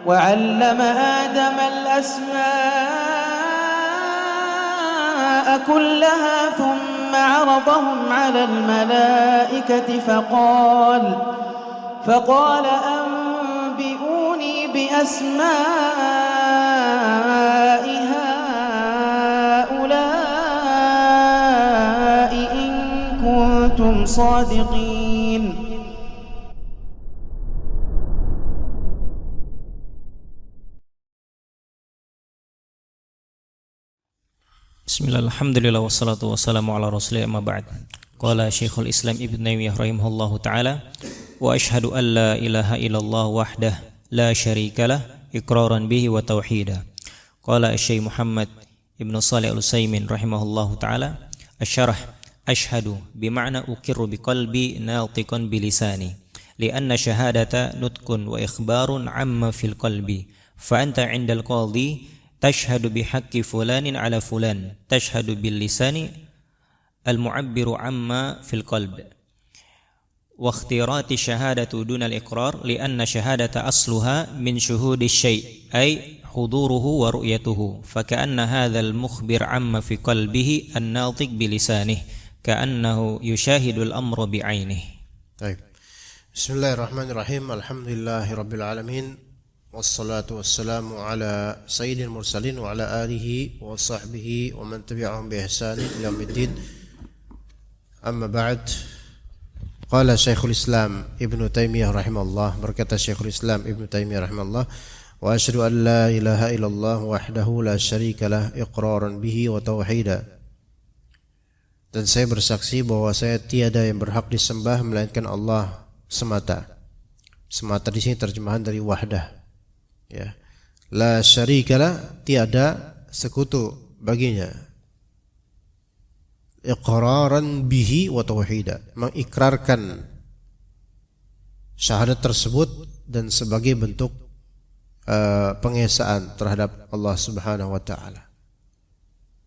وعلم آدم الأسماء كلها ثم عرضهم على الملائكة فقال أنبئوني بأسماء هؤلاء إن كنتم صادقين. Bismillah, alhamdulillah, wassalatu wassalamu ala rasulillah, amma ba'd. Qala Syekhul Islam Ibnu Taimiyah rahimahullahu ta'ala, wa ashhadu an la ilaha illallah wahdah la syarikalah iqraran bihi wa tauhida. Qala Syekh Muhammad Ibnu Shalih Al-Utsaimin rahimahullahu ta'ala, asyarah ashhadu bima'na uqirru biqalbi natiqan bilisani li'anna syahadata nutqun wa ikhbarun amma fil qalbi fa anta 'indal qadhi tashhadu bihaqqi fulanin ala fulan tashhadu bil lisani al mu'abbiru amma fil qalb wa ikhtirati syahadatu duna al iqrar li anna syahadata asluha min syuhudi syai' ay huduruhu wa ru'yatuhu fa ka'anna hadzal mukhbir amma fi qalbihi an natiq bi lisanihi ka'annahu yushahidu al amra bi 'ainihi. Baik. Bismillahirrahmanirrahim. Alhamdulillahirabbil alamin. Wassalatu wassalamu ala sayyidil mursalin wa ala alihi wa sahbihi wa man tabi'ahum bi ihsanin ila yaumiddin. Amma ba'd. Qala Syekhul Islam Ibnu Taimiyah rahimahullah, berkata Syekhul Islam Ibnu Taimiyah rahimahullah, wa asyhadu an la ilaha illallah wahdahu la syarika lah iqraran bihi wa tauhida. Dan saya bersaksi bahwa saya tiada yang berhak disembah melainkan Allah semata. Semata di sini terjemahan dari wahdah. Ya. La syarikalah, tiada sekutu baginya. Iqraran bihi wa tauhida, mengikrarkan syahadat tersebut dan sebagai bentuk pengesaan terhadap Allah Subhanahu wa taala.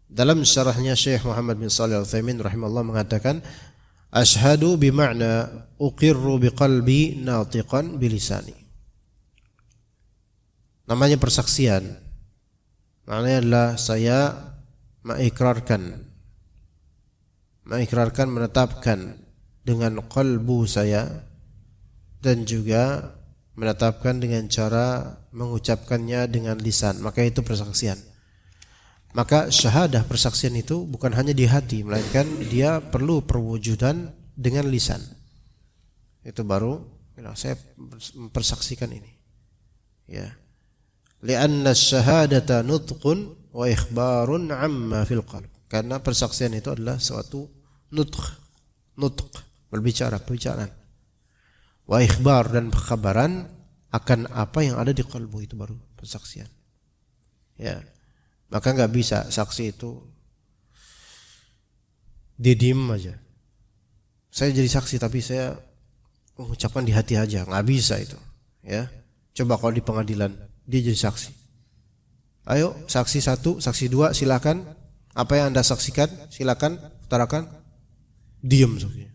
Dalam syarahnya Syekh Muhammad bin Shalih Al-Utsaimin rahimahullah mengatakan, asyhadu bima'na uqirru biqalbi natiqan bilisani. Namanya persaksian, maknanya adalah saya mengikrarkan, menetapkan dengan qalbu saya dan juga menetapkan dengan cara mengucapkannya dengan lisan, maka itu persaksian. Maka syahadah persaksian itu bukan hanya di hati, melainkan dia perlu perwujudan dengan lisan. Itu baru saya mempersaksikan ini. Ya. Li'anna syahadata nutqun wa ikhbarun amma fil qalb. Karena persaksian itu adalah suatu nutq, perbicaraan. Wa ikhbar, dan kabaran akan apa yang ada di qalbu, itu baru persaksian. Ya. Maka enggak bisa saksi itu diem aja. Saya jadi saksi tapi saya mengucapkan di hati aja, enggak bisa itu. Ya. Coba kalau di pengadilan dia jadi saksi. Ayo, saksi 1, saksi 2, silakan. Apa yang Anda saksikan? Silakan utarakan. Diam saksinya.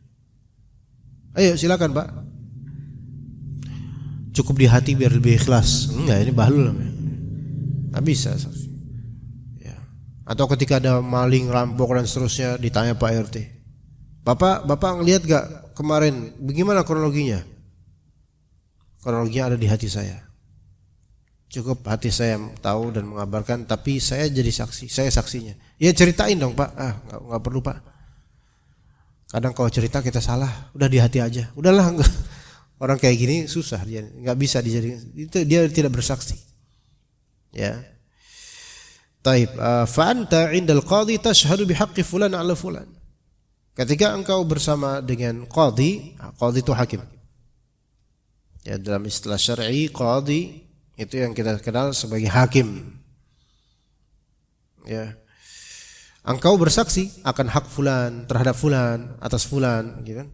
Ayo, silakan, Pak. Cukup di hati biar lebih ikhlas. Enggak, ini bahlul namanya. Enggak bisa saksi. Ya. Atau ketika ada maling, rampok dan seterusnya, ditanya Pak RT. Bapak ngelihat enggak kemarin bagaimana kronologinya? Kronologinya ada di hati saya. Cukup hati saya tahu dan mengabarkan, tapi saya jadi saksi, saya saksinya. Ya ceritain dong Pak. Enggak perlu Pak. Kadang kalau cerita kita salah, udah di hati aja. Udahlah, enggak. Orang kayak gini susah, dia enggak bisa dijadikan, itu dia tidak bersaksi. Ya. Taib, fa anta 'indal qadhi tashhadu bihaqqi fulan 'ala fulan. Ketika engkau bersama dengan qadhi itu hakim. Ya, dalam istilah syar'i qadhi itu yang kita kenal sebagai hakim. Ya. Engkau bersaksi akan hak fulan terhadap fulan, atas fulan, gitu kan?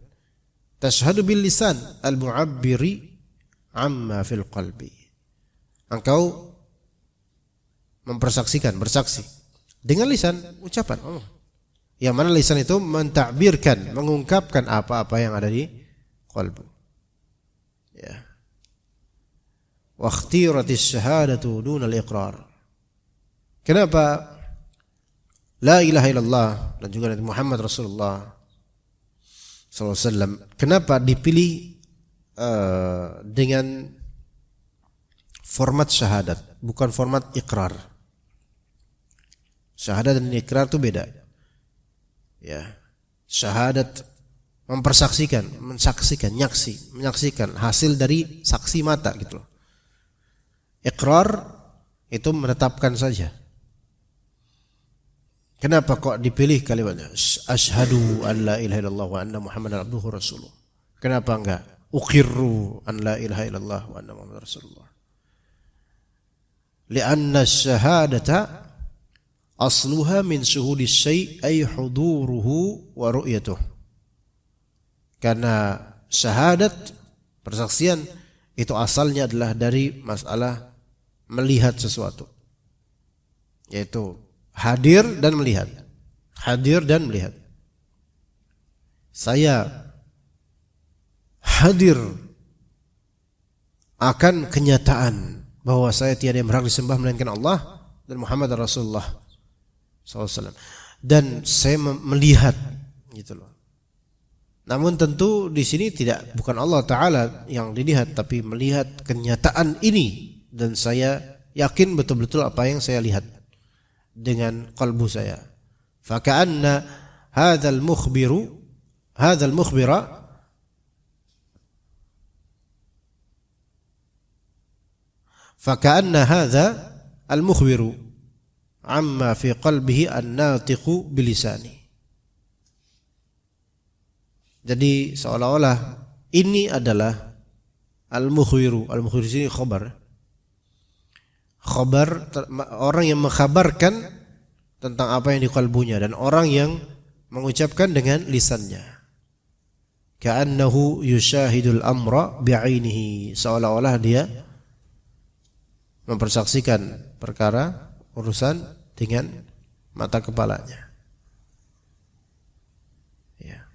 Tashhadu bil lisan al mu'abbiri amma fil qalbi. Engkau mempersaksikan, bersaksi dengan lisan, ucapan. Yang mana lisan itu mentakbirkan, mengungkapkan apa-apa yang ada di qalbu. Ya. wa ikhtiratis syahadatu dunal iqrar. Kenapa la ilaha illallah dan juga Nabi Muhammad Rasulullah SAW, kenapa dipilih dengan format syahadat, bukan format ikrar? Syahadat dan ikrar itu beda. Ya, syahadat mempersaksikan, menyaksikan hasil dari saksi mata gitu loh. Ikrar itu menetapkan saja. Kenapa kok dipilih kalimatnya asyhadu an la ilaha illallah wa anna muhammadan abduhu rasuluh? Kenapa enggak uqirru an la ilaha illallah wa anna muhammadan rasulullah? Lianna syahadata asluha min syuhudis syai' ay huduruhu wa ru'yatuh. Karena syahadat, persaksian, itu asalnya adalah dari masalah melihat sesuatu, yaitu hadir dan melihat. Hadir dan melihat. Saya hadir akan kenyataan bahwa saya tiada yang berhak disembah melainkan Allah dan Muhammad Rasulullah SAW. Dan saya melihat gitu loh. Namun tentu di sini bukan Allah Ta'ala yang dilihat, tapi melihat kenyataan ini, dan saya yakin betul-betul apa yang saya lihat dengan qalbu saya. Faka'anna hadzal mukhbira faka'anna hadza al-mukhbiru amma fi qalbihi an-natiqu bilisani. Jadi seolah-olah ini adalah al-mukhbiru. Al-mukhbiru ini khabar, orang yang mengkhabarkan tentang apa yang di kalbunya, dan orang yang mengucapkan dengan lisannya. Ka'annahu yushahidul amra bi'ainihi, seolah-olah dia mempersaksikan perkara urusan dengan mata kepalanya. Ya.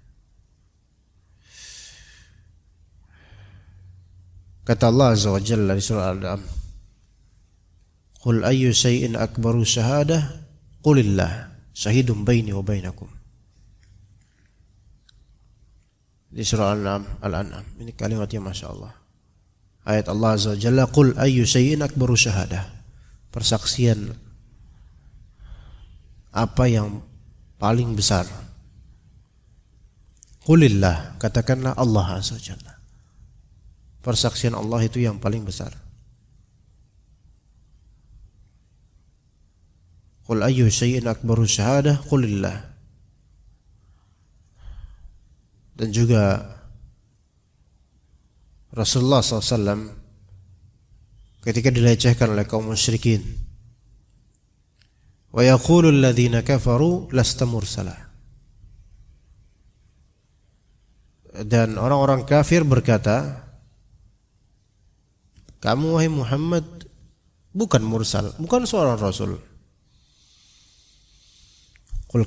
Kata Allah Azza wa Jalla di surah Al-An'am, qul ayyu syai'in akbaru syahadah qulillah syahidun baini wa bainakum. Di surah Al-An'am. Ini kalimatnya Masya Allah. Ayat Allah Azza wa Jalla, qul ayyu syai'in akbaru syahadah. Persaksian apa yang paling besar? Qulillah, katakanlah Allah Azza wa Jalla. Persaksian Allah itu yang paling besar. Qul ayyu syai'in akbaru syahadah qulillah. Dan juga Rasulullah SAW ketika dilecehkan oleh kaum musyrikin, wa yaqulu alladhina kafaru lasta mursala, dan orang-orang kafir berkata, kamu wahai Muhammad bukan mursal, bukan seorang rasul. Qul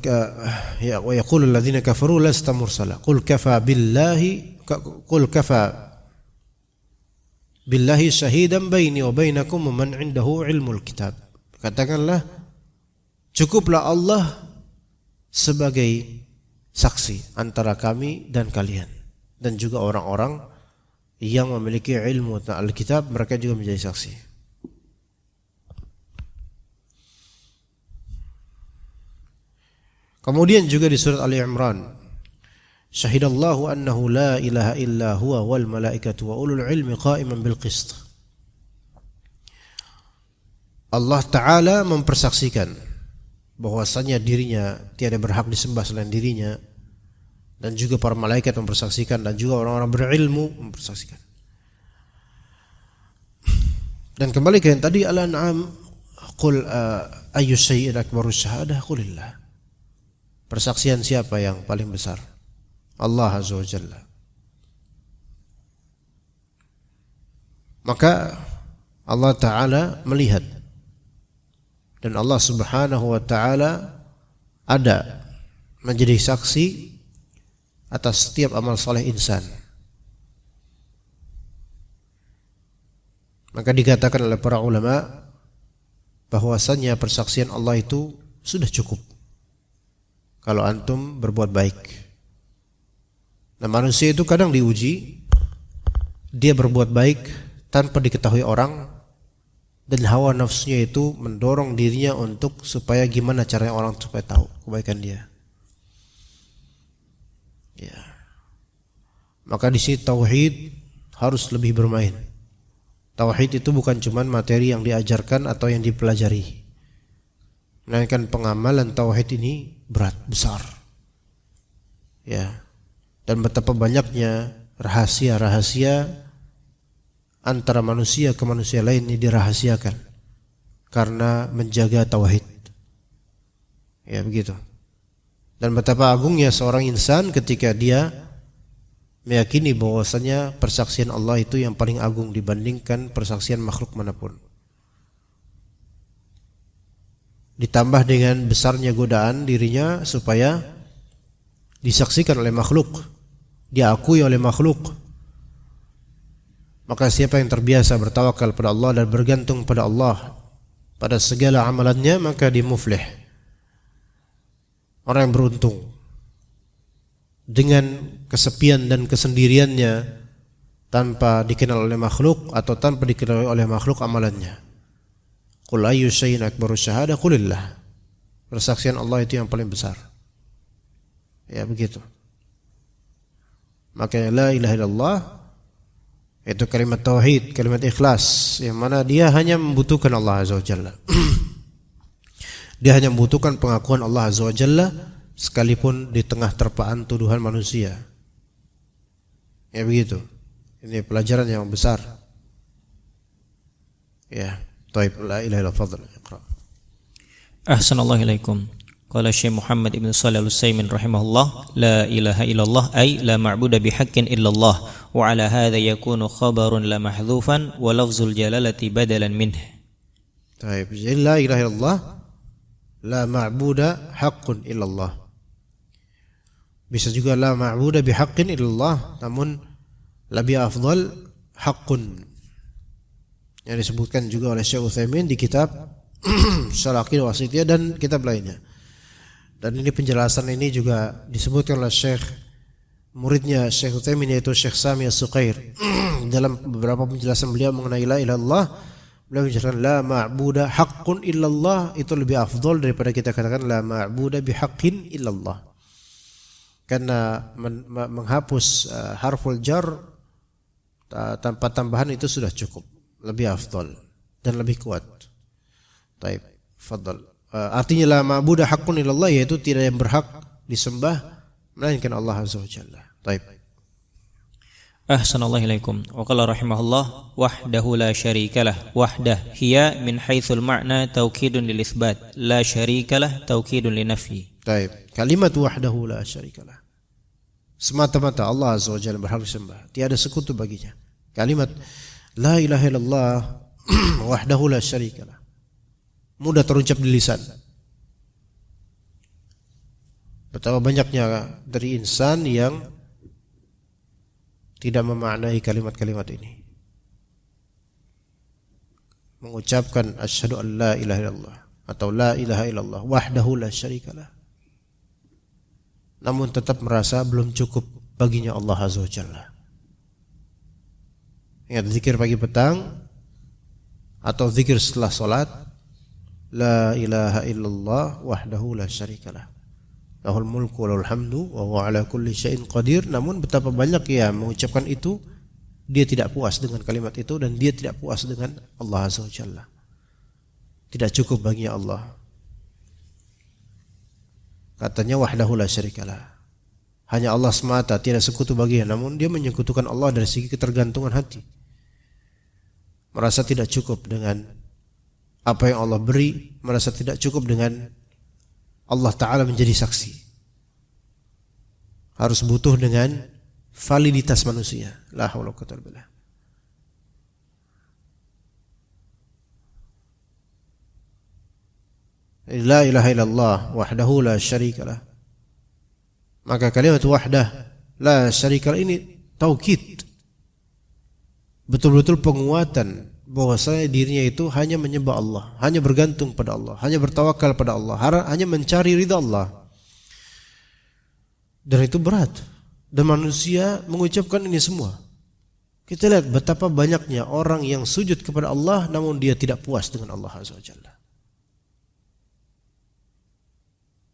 ya wa yaqulu alladhina kafaru lasta mursala qul kafa billahi shahidan baini wa bainakum wa man 'indahu ilmul kitab. Katakanlah, cukuplah Allah sebagai saksi antara kami dan kalian, dan juga orang-orang yang memiliki ilmu tentang Alkitab, mereka juga menjadi saksi. Kemudian juga di surat Ali Imran, syahidallahu annahu la ilaha illa huwa wal malaikatu wa ulul ilmi qa'iman bil qist. Allah Ta'ala mempersaksikan bahwasanya dirinya tiada berhak disembah selain dirinya, dan juga para malaikat mempersaksikan, dan juga orang-orang berilmu mempersaksikan. Dan kembali ke yang tadi Al-An'am, qul ayyu syai'in akbaru syahadah qulillah. Persaksian siapa yang paling besar? Allah Azza wa Jalla. Maka Allah Ta'ala melihat, dan Allah Subhanahu wa Ta'ala ada menjadi saksi atas setiap amal saleh insan. Maka dikatakan oleh para ulama bahwasannya persaksian Allah itu sudah cukup kalau antum berbuat baik. Nah, manusia itu kadang diuji, dia berbuat baik tanpa diketahui orang, dan hawa nafsunya itu mendorong dirinya untuk supaya gimana caranya orang supaya tahu kebaikan dia. Ya. Maka di sini tauhid harus lebih bermain. Tauhid itu bukan cuma materi yang diajarkan atau yang dipelajari, melainkan pengamalan tauhid ini berat, besar. Ya. Dan betapa banyaknya rahasia-rahasia antara manusia ke manusia lain ini dirahasiakan karena menjaga tauhid. Ya, begitu. Dan betapa agungnya seorang insan ketika dia meyakini bahwasanya persaksian Allah itu yang paling agung dibandingkan persaksian makhluk manapun. Ditambah dengan besarnya godaan dirinya supaya disaksikan oleh makhluk, diakui oleh makhluk. Maka siapa yang terbiasa bertawakal pada Allah dan bergantung pada Allah pada segala amalannya, maka dia muflih. Orang yang beruntung dengan kesepian dan kesendiriannya, tanpa dikenal oleh makhluk atau tanpa dikenal oleh makhluk amalannya. Qul ayyu syai'in akbaru syahadah qulillah. Persaksian Allah itu yang paling besar. Ya, begitu. Maka la ilaha illallah itu kalimat tauhid, kalimat ikhlas, yang mana dia hanya membutuhkan Allah Azza wa Jalla. Dia hanya membutuhkan pengakuan Allah Azza wa Jalla sekalipun di tengah terpaan tuduhan manusia. Ya, begitu. Ini pelajaran yang besar. Ya, taib, la ilaha illallah, fadhal. Iqra. Ahsanallahu ilaikum. Qala Syekh Muhammad ibn Shalih Al-Utsaimin rahimahullah, la ilaha illallah ay la ma'budu bihaqqin illallah, wa ala hadha yakunu khabarun la mahdhufan wa lafzul jalalati badalan minhu. Taib, jadi la ilaha illallah la ma'budu haqqun illallah. Bisa juga la ma'budu bihaqqin illallah, namun lebih afdal haqqun. Yang disebutkan juga oleh Syekh Utsaimin di kitab Syarh Aqidah Wasithiyah dan kitab lainnya. Dan ini penjelasan ini juga disebutkan oleh Syekh muridnya Syekh Utsaimin, yaitu Syekh Sami As-Suqair. Dalam beberapa penjelasan beliau mengenai la ilaha illallah, beliau menjelaskan la ma'budu haqqun illallah itu lebih afdal daripada kita katakan la ma'budu bihaqqin illallah. Karena menghapus harful jar tanpa tambahan itu sudah cukup, lebih afdal dan lebih kuat. Taib, fadal. Artinya la ma'budu haqqun illallah, yaitu tidak yang berhak disembah melainkan Allah Azza wa Jalla. Taib. Ahsanallahu ilaikum. Wa qala rahimahullah wahdahu la syarikalah. Wahdah hiya min haitsul ma'na taukidun lil itsbat, la syarikalah taukidun lin nafyi. Taib. Kalimat wahdahu la syarikalah, semata-mata Allah Azza wa Jalla berhak disembah, tiada sekutu baginya. Kalimat la ilaha illallah wahdahu la syarikalah mudah terucap di lisan. Betapa banyaknya dari insan yang tidak memaknai kalimat-kalimat ini. Mengucapkan asyhadu an la ilaha illallah atau la ilaha illallah wahdahu la syarikalah, namun tetap merasa belum cukup baginya Allah Azza wa Jalla. Ingat zikir pagi petang atau zikir setelah salat, la ilaha illallah wahdahu la syarikalah, lahul mulku wa lahul hamdu wa huwa ala kulli syai'in qadir. Namun betapa banyak yang mengucapkan itu, dia tidak puas dengan kalimat itu dan dia tidak puas dengan Allah Azza wa Jalla. Tidak cukup baginya Allah. Katanya wahdahu la syarikalah, hanya Allah semata, tiada sekutu baginya. Namun dia menyekutukan Allah dari segi ketergantungan hati. Merasa tidak cukup dengan apa yang Allah beri, merasa tidak cukup dengan Allah Ta'ala menjadi saksi. Harus butuh dengan validitas manusia. La haula wa quwwata illa billah. La ilaha illallah wahdahu la syarikalah. Maka kalimat wahdah la syarikalah ini taukid, betul-betul penguatan bahwasanya dirinya itu hanya menyembah Allah, hanya bergantung pada Allah, hanya bertawakal pada Allah, hanya mencari ridha Allah. Dan itu berat. Dan manusia mengucapkan ini semua. Kita lihat betapa banyaknya orang yang sujud kepada Allah namun dia tidak puas dengan Allah Azza wa Jalla.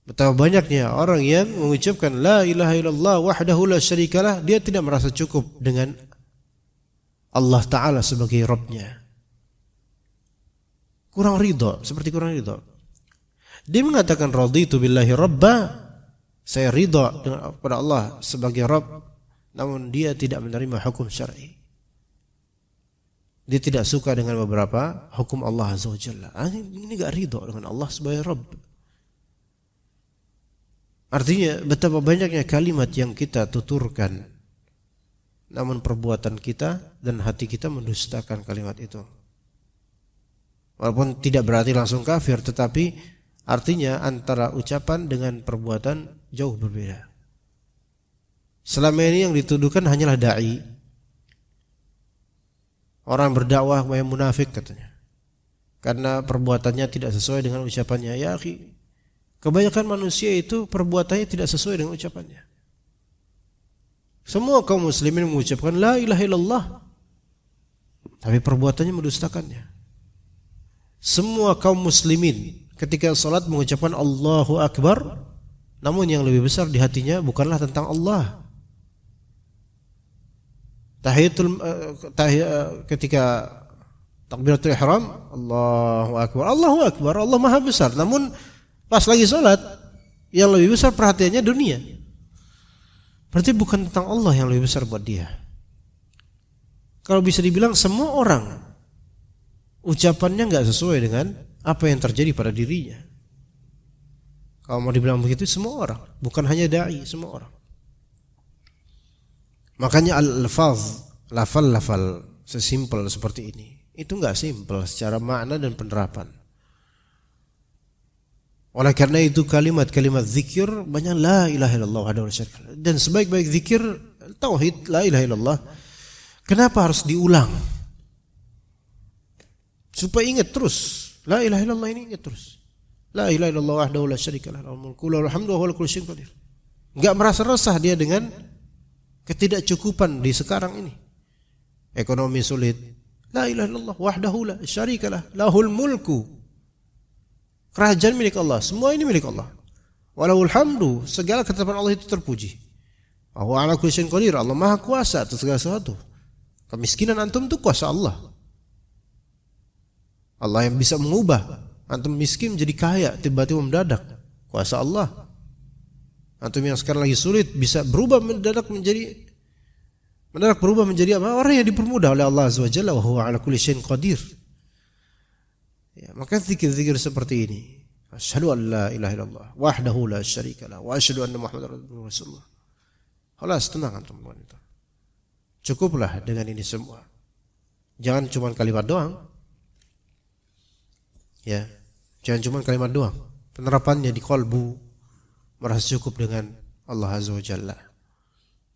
Betapa banyaknya orang yang mengucapkan la ilaha illallah wahdahu la syarikalah, dia tidak merasa cukup dengan Allah Ta'ala sebagai Rabbnya. Kurang ridha, seperti kurang ridha. Dia mengatakan raditu billahi rabba, saya ridha kepada Allah sebagai Rabb, namun dia tidak menerima hukum syar'i. Dia tidak suka dengan beberapa hukum Allah Azza wa Jalla. Ini enggak ridha dengan Allah sebagai Rabb. Artinya betapa banyaknya kalimat yang kita tuturkan, namun perbuatan kita dan hati kita mendustakan kalimat itu. Walaupun tidak berarti langsung kafir, tetapi artinya antara ucapan dengan perbuatan jauh berbeda. Selama ini yang dituduhkan hanyalah da'i, orang berdakwah yang munafik katanya, karena perbuatannya tidak sesuai dengan ucapannya. Ya akhi, kebanyakan manusia itu perbuatannya tidak sesuai dengan ucapannya. Semua kaum muslimin mengucapkan la ilaha illallah, tapi perbuatannya mendustakannya. Semua kaum muslimin ketika salat mengucapkan Allahu Akbar, namun yang lebih besar di hatinya bukanlah tentang Allah. Ketika takbiratul ihram, Allahu Akbar, Allah Maha besar, namun pas lagi salat yang lebih besar perhatiannya dunia. Berarti bukan tentang Allah yang lebih besar buat dia. Kalau bisa dibilang semua orang ucapannya enggak sesuai dengan apa yang terjadi pada dirinya. Kalau mau dibilang begitu, semua orang, bukan hanya dai, semua orang. Makanya al-alfaz, lafal-lafal sesimpel seperti ini, itu enggak simpel secara makna dan penerapan. Oleh karena itu kalimat-kalimat zikir banyak la ilaha illallah wahdahu la syarika lah. Dan sebaik-baik zikir tauhid la ilaha illallah. Kenapa harus diulang? Supaya ingat terus. La ilaha illallah ini ingat terus. La ilaha illallah wahdahu la syarika lah, lahul mulku wa lahul hamdu wa huwa ala kulli syai'in qadir. Enggak merasa resah dia dengan ketidakcukupan di sekarang ini. Ekonomi sulit. La ilaha illallah wahdahu la syarika lah, lahul mulku. Kerajaan milik Allah, semua ini milik Allah. Walahul hamdu, segala ketetapan Allah itu terpuji. Wa huwa ala kulli syai'in qadir, Allah Maha kuasa atas segala sesuatu. Kemiskinan antum itu kuasa Allah. Allah yang bisa mengubah antum miskin menjadi kaya tiba-tiba mendadak, kuasa Allah. Antum yang sekarang lagi sulit bisa berubah mendadak berubah menjadi apa? Orang yang dipermudah oleh Allah Azza wa Jalla, wa huwa ala kulli syai'in qadir. Ya, maka zikir-zikir seperti ini, asyhadu an la ilaha illallah wahdahu la syarika lah wa asyhadu anna muhammadar rasulullah. Halas, tenang antum wanita. Cukuplah dengan ini semua. Jangan cuma kalimat doang. Ya, jangan cuma kalimat doang. Penerapannya di qalbu, merasa cukup dengan Allah Azza wa Jalla.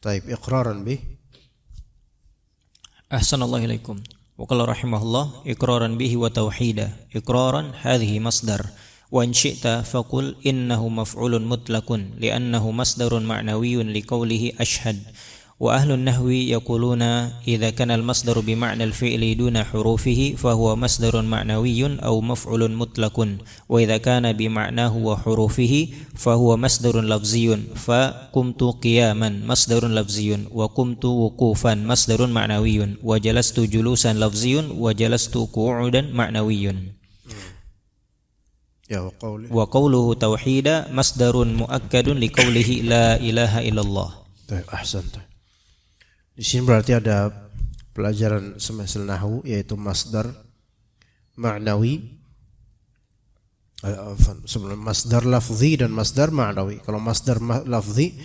Taib, iqraran bih. Ahsanallahu ilaikum. وقال رحمه الله إقرارا به وتوحيدا. إقرارا هذه مصدر، وإن شئت فقل إنه مفعول مطلق لأنه مصدر معنوي لقوله أشهد. وأهل النحو يقولون إذا كان المصدر بمعنى الفعل دون حروفه فهو مصدر معنوي أو مفعول مطلق، وإذا كان بمعناه وحروفه فهو مصدر لفظي، فقمت قياما مصدر لفظي، وقمت وقوفا مصدر معنوي، وجلست جلوسا لفظي، وجلست قعودا معنوي. وقوله توحيد مصدر مؤكد لقوله لا إله إلا الله. Ahsan. Di sini berarti ada pelajaran semester nahwu, yaitu masdar ma'nawi, sebelum masdar lafzi dan masdar ma'nawi. Kalau masdar lafzi,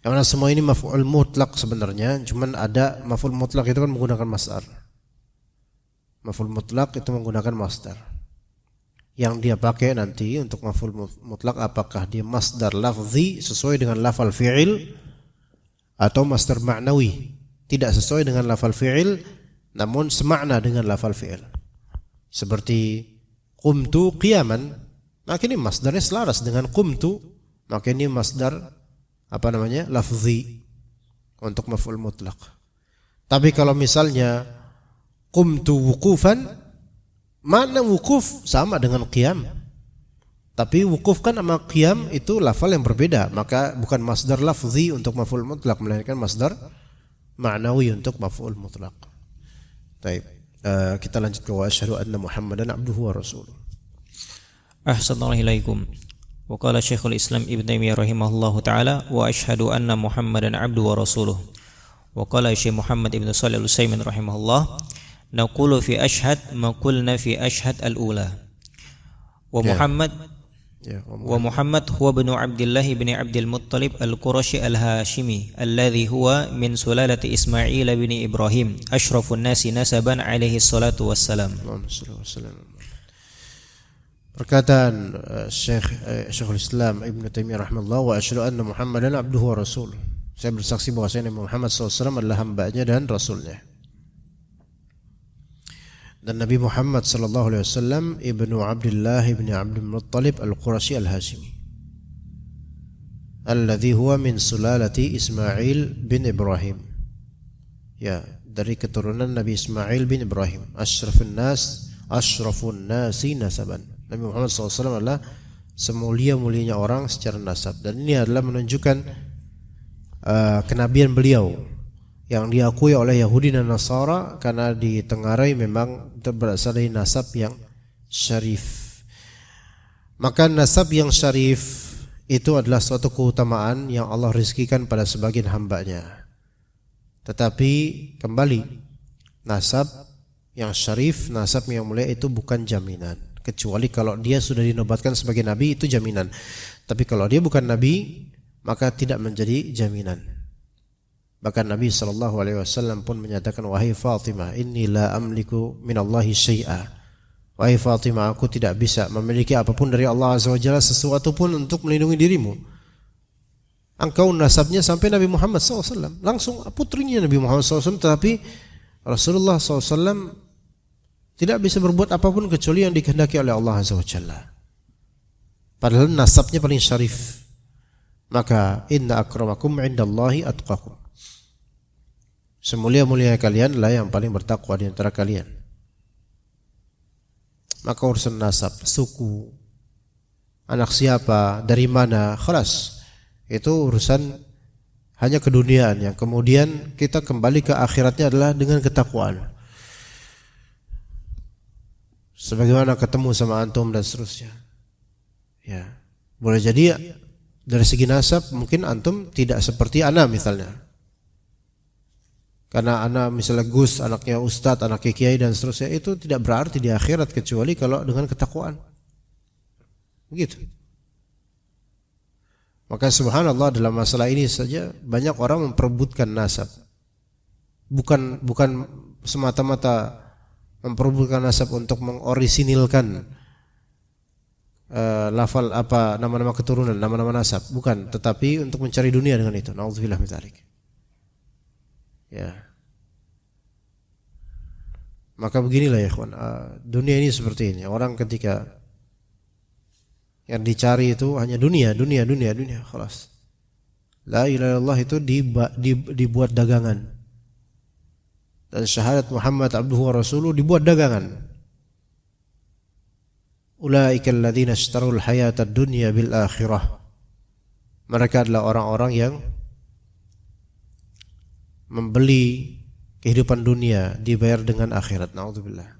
yang mana semua ini maf'ul mutlak sebenarnya, cuman ada maf'ul mutlak itu kan menggunakan masdar. Maf'ul mutlak itu menggunakan masdar. Yang dia pakai nanti untuk maf'ul mutlak, apakah dia masdar lafzi sesuai dengan lafal fi'il atau masdar ma'nawi tidak sesuai dengan lafal fi'il namun semakna dengan lafal fi'il. Seperti qumtu qiyaman, maka ini masdarnya selaras dengan qumtu, maka ini masdar lafzi untuk maf'ul mutlaq. Tapi kalau misalnya qumtu wuqufan, makna wukuf sama dengan qiyam. Tapi wukuf kan sama qiyam itu lafal yang berbeda, maka bukan masdar lafzi untuk maf'ul mutlaq, melainkan masdar ma'nawi untuk maf'ul mutlaq. Baik, kita lanjut ke wa asyhadu anna Muhammadan abduhu wa rasuluh. Ahsanallahu ilaikum. Wa qala Syekhul Islam Ibnu Taimiyah rahimahullahu taala wa asyhadu anna Muhammadan abduhu wa rasuluh. Wa qala Syekh Muhammad Ibnu Shalih Al-Utsaimin rahimahullah, naqulu fi ashhad ma qulna fi ashhad al-ula. Wa Muhammad huwa ibnu Abdullah ibn Abdul Muttalib al-Qurashi al-Hashimi alladhi huwa min sulalati Ismail bin Ibrahim asyrafun nasi nasaban alaihi salatu wassalam. Perkataan Syekhul Islam Ibnu Taimiyah rahimahullah, wa asyhadu anna Muhammadan abduhu wa rasuluh. Saya bersaksi bahwasanya Muhammad SAW adalah hambanya dan rasulnya. Dan Nabi Muhammad SAW ibnu Abdullah ibn Abdul Muttalib al-Qurashi al-Hashimi alladhi huwa min sulalati Ismail bin Ibrahim, ya, dari keturunan Nabi Ismail bin Ibrahim. Asyrafun nasi nasaban. Nabi Muhammad SAW adalah semulia-mulianya orang secara nasab. Dan ini adalah menunjukkan kenabian beliau yang diakui oleh Yahudi dan Nasara, karena ditengarai memang berasal dari nasab yang syarif. Maka nasab yang syarif itu adalah suatu keutamaan yang Allah rizkikan pada sebagian hambanya. Tetapi kembali, nasab yang syarif, nasab yang mulia itu bukan jaminan. Kecuali kalau dia sudah dinobatkan sebagai nabi, itu jaminan. Tapi kalau dia bukan nabi, maka tidak menjadi jaminan. Bahkan Nabi SAW pun menyatakan, wahai Fatimah, inni la amliku minallahi syai'a. Wahai Fatimah, aku tidak bisa memiliki apapun dari Allah Azza wa Jalla, sesuatu pun untuk melindungi dirimu. Engkau nasabnya sampai Nabi Muhammad SAW, langsung putrinya Nabi Muhammad SAW. Tetapi Rasulullah SAW tidak bisa berbuat apapun kecuali yang dikehendaki oleh Allah Azza wa Jalla. Padahal nasabnya paling syarif. Maka inna akramakum indallahi atqakum. Semulia-mulia kalian adalah yang paling bertakwa di antara kalian. Maka urusan nasab, suku, anak siapa, dari mana, khalas, itu urusan hanya keduniaan, yang kemudian kita kembali ke akhiratnya adalah dengan ketakwaan. Sebagaimana ketemu sama antum dan seterusnya. Ya, boleh jadi dari segi nasab mungkin antum tidak seperti ana misalnya. Karena anak misalnya Gus, anaknya Ustadz, anaknya Kiai dan seterusnya, itu tidak berarti di akhirat kecuali kalau dengan ketakwaan. Begitu. Maka subhanallah, dalam masalah ini saja banyak orang memperebutkan nasab. Bukan semata-mata memperebutkan nasab untuk mengorisinilkan lafal nama-nama keturunan, nama-nama nasab, bukan, tetapi untuk mencari dunia dengan itu. Nauzubillah min dzalik. Ya. Maka beginilah ya ikhwan, dunia ini seperti ini. Orang ketika yang dicari itu hanya dunia, khalas. La ilaha illallah itu dibuat dagangan. Dan syahadat Muhammad abduhu wa rasuluh dibuat dagangan. Ulaika alladzina ishtarul hayatad dunya bil akhirah. Mereka adalah orang-orang yang membeli kehidupan dunia dibayar dengan akhirat. Na'udzubillah.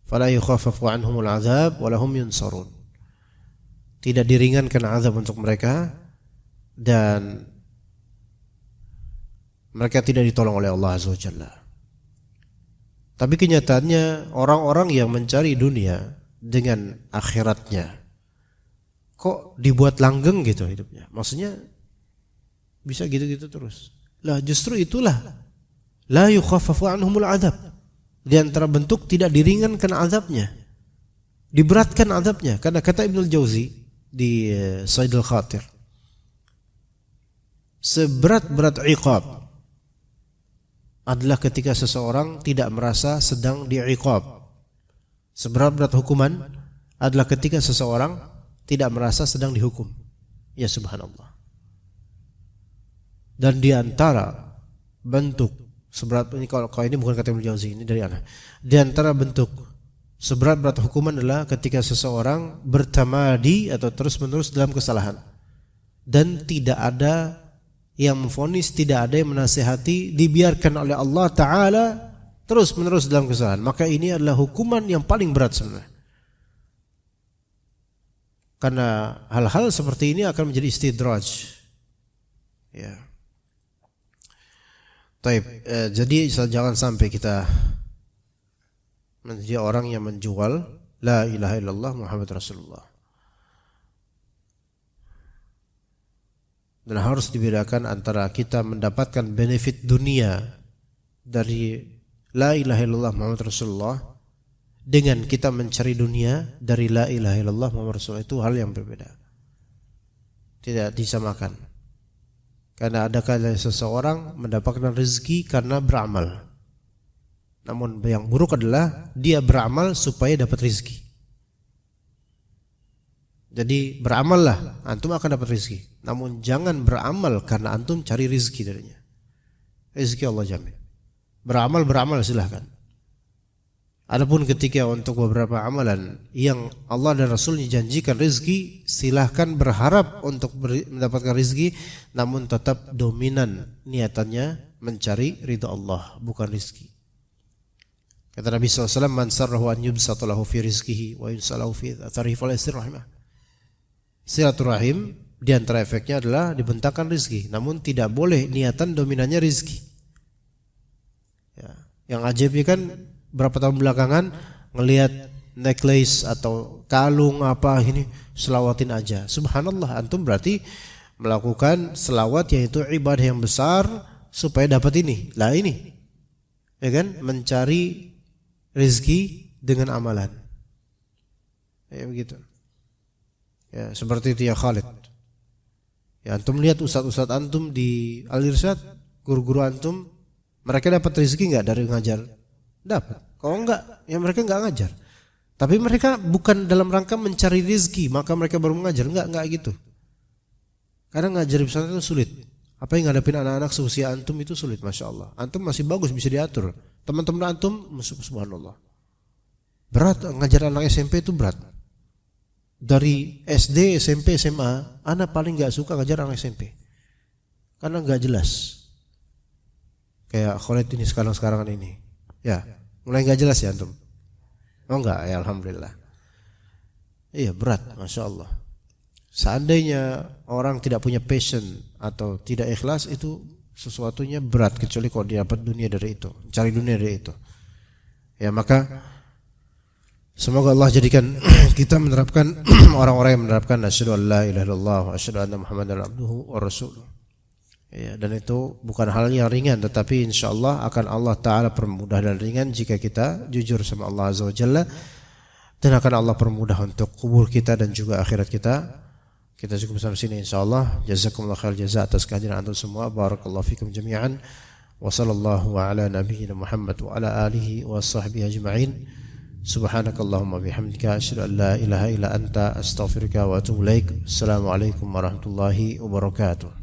Fala yukhaffafu anhumul azab wa lahum yunsarun. Tidak diringankan azab untuk mereka dan mereka tidak ditolong oleh Allah Azza wa Jalla. Tapi kenyataannya orang-orang yang mencari dunia dengan akhiratnya kok dibuat langgeng gitu hidupnya. Maksudnya bisa gitu-gitu terus. Lah justru itulah la yukhaffafu anhumul azab. Di antara bentuk tidak diringankan azabnya, diberatkan azabnya. Karena kata Ibnul Jauzi di Saidul Khatir, seberat-berat iqab adalah ketika seseorang tidak merasa sedang diiqab. Seberat-berat hukuman adalah ketika seseorang tidak merasa sedang dihukum. Ya subhanallah. Dan di antara bentuk seberat ini, kalau ini bukan kata Ibnu Jauzi, ini dari ana. Di antara bentuk seberat-berat hukuman adalah ketika seseorang bertamadi atau terus-menerus dalam kesalahan dan tidak ada yang memvonis, tidak ada yang menasihati, dibiarkan oleh Allah Ta'ala terus-menerus dalam kesalahan. Maka ini adalah hukuman yang paling berat sebenarnya. Karena hal-hal seperti ini akan menjadi istidraj. Ya. Jadi jangan sampai kita menjadi orang yang menjual la ilaha illallah Muhammad Rasulullah. Dan harus dibedakan antara kita mendapatkan benefit dunia dari la ilaha illallah Muhammad Rasulullah dengan kita mencari dunia dari la ilaha illallah Muhammad Rasulullah. Itu hal yang berbeda, tidak disamakan. Karena ada kala seseorang mendapatkan rezeki karena beramal, namun yang buruk adalah dia beramal supaya dapat rezeki. Jadi beramallah, antum akan dapat rezeki. Namun jangan beramal karena antum cari rezeki darinya. Rezeki Allah jamin. Beramal silahkan. Adapun ketika untuk beberapa amalan yang Allah dan Rasulnya janjikan rezeki, silahkan berharap untuk mendapatkan rezeki, namun tetap dominan niatannya mencari ridha Allah, bukan rezeki. Kata Nabi SAW, man sarrahu an yubsata lahu fi rizkihi wa yunsalahu fi atharihi falyasir rahimah. Silaturahim di antara efeknya adalah dibentangkan rezeki, namun tidak boleh niatan dominannya rezeki. Ya. Yang ajaibnya kan berapa tahun belakangan ngelihat necklace atau kalung apa ini selawatin aja. Subhanallah, antum berarti melakukan selawat yaitu ibadah yang besar supaya dapat ini. Lah ini, ya kan, mencari rezeki dengan amalan. Ya begitu. Ya, seperti itu ya Khalid. Ya, antum lihat ustaz-ustaz antum di Al-Irsyad, guru-guru antum, mereka dapat rezeki enggak dari ngajar? Dapat. Kalau enggak, ya mereka enggak ngajar. Tapi mereka bukan dalam rangka mencari rezeki, maka mereka baru mengajar. Enggak gitu. Kadang ngajar di pesantren itu sulit. Apa yang ngadepin anak-anak seusia antum itu sulit, Masya Allah. Antum masih bagus, bisa diatur. Teman-teman antum, subhanallah, berat. Ngajar anak SMP itu berat. Dari SD, SMP, SMA, anak paling gak suka ngajar anak SMP karena gak jelas. Kayak Khalid ini sekarang ini, ya mulai gak jelas ya antum? Oh enggak, ya alhamdulillah. Iya berat, Masya Allah. Seandainya orang tidak punya passion atau tidak ikhlas, itu sesuatunya berat, kecuali kalau dia dapat dunia dari itu, cari dunia dari itu. Ya maka semoga Allah jadikan kita menerapkan orang-orang yang menerapkan asyhadu an la ilaha illallah wa asyhadu anna muhammadar abduhu wa rasuluh. Ya, dan itu bukan hal yang ringan, tetapi insyaallah akan Allah Ta'ala permudah dan ringan jika kita jujur sama Allah Azza wa Jalla, dan akan Allah permudah untuk kubur kita dan juga akhirat kita. Kita cukup sampai sini insyaallah. Jazakumullah khair jazaa atas kehadiran antum semua. Barakallahu fikum jami'an. Wa sallallahu ala nabiyyina Muhammad wa ala alihi wa sahbihi ajma'in. Subhanakallahumma bihamdika asyhadu an la ilaha illa anta astaghfiruka wa atubu ilaik. Assalamualaikum warahmatullahi wabarakatuh.